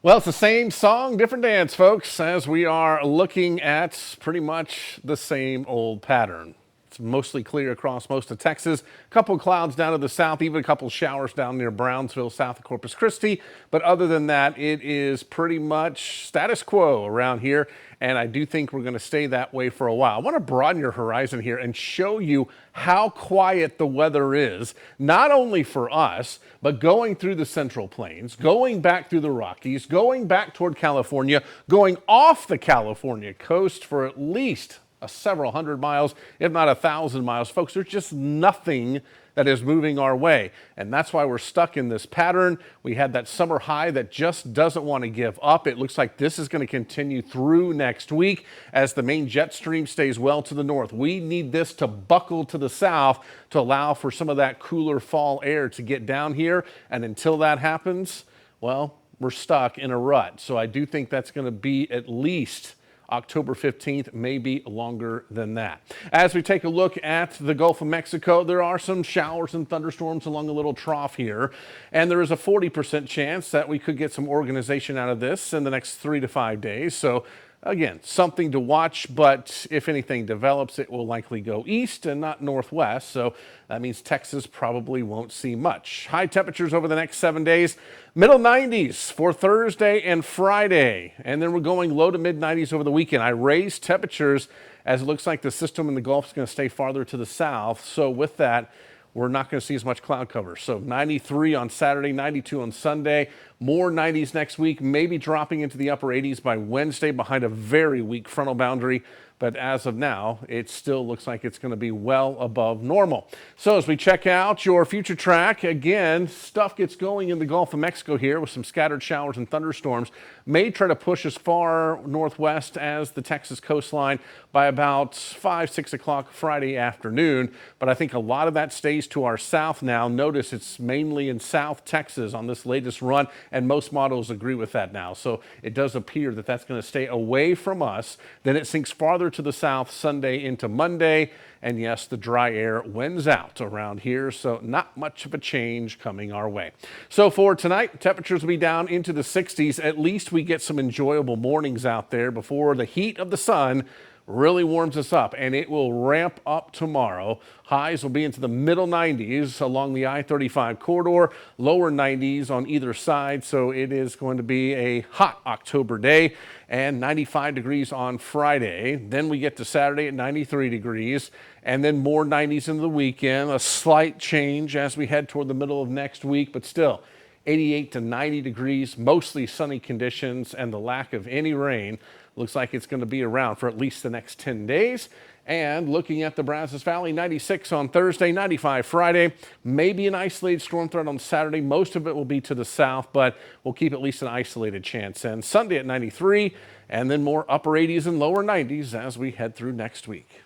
Well, it's the same song, different dance, folks, as we are looking at pretty much the same old pattern. It's mostly clear across most of Texas. A couple clouds down to the south, even a couple showers down near Brownsville, south of Corpus Christi. But other than that, it is pretty much status quo around here. And I do think we're going to stay that way for a while. I want to broaden your horizon here and show you how quiet the weather is, not only for us, but going through the Central Plains, going back through the Rockies, going back toward California, going off the California coast for at least several hundred miles, if not 1,000 miles. Folks, there's just nothing that is moving our way. And that's why we're stuck in this pattern. We had that summer high that just doesn't want to give up. It looks like this is going to continue through next week as the main jet stream stays well to the north. We need this to buckle to the south to allow for some of that cooler fall air to get down here. And until that happens, well, we're stuck in a rut. So I do think that's going to be at least October 15th, maybe longer than that. As we take a look at the Gulf of Mexico, there are some showers and thunderstorms along a little trough here, and there is a 40% chance that we could get some organization out of this in the next 3 to 5 days. So again, something to watch, but if anything develops, it will likely go east and not northwest. So that means Texas probably won't see much. High temperatures over the next 7 days, middle 90s for Thursday and Friday. And then we're going low to mid 90s over the weekend. I raised temperatures as it looks like the system in the Gulf is going to stay farther to the south. So with that, we're not going to see as much cloud cover. So 93 on Saturday, 92 on Sunday, more 90s next week, maybe dropping into the upper 80s by Wednesday behind a very weak frontal boundary. But as of now, it still looks like it's going to be well above normal. So as we check out your future track, again, stuff gets going in the Gulf of Mexico here with some scattered showers and thunderstorms. May try to push as far northwest as the Texas coastline by about 5, 6 o'clock Friday afternoon. But I think a lot of that stays to our south now. Notice it's mainly in South Texas on this latest run, and most models agree with that now. So it does appear that that's going to stay away from us. Then it sinks farther to the south Sunday into Monday. And yes, the dry air wins out around here, so not much of a change coming our way. So for tonight, temperatures will be down into the 60s. At least we get some enjoyable mornings out there before the heat of the sun really warms us up, and it will ramp up tomorrow. Highs will be into the middle 90s along the I-35 corridor, lower 90s on either side, so it is going to be a hot October day, and 95 degrees on Friday. Then we get to Saturday at 93 degrees, and then more 90s into the weekend. A slight change as we head toward the middle of next week, but still 88 to 90 degrees, mostly sunny conditions, and the lack of any rain looks like it's going to be around for at least the next 10 days. And looking at the Brazos Valley, 96 on Thursday, 95 Friday, maybe an isolated storm threat on Saturday. Most of it will be to the south, but we'll keep at least an isolated chance. And Sunday at 93, and then more upper 80s and lower 90s as we head through next week.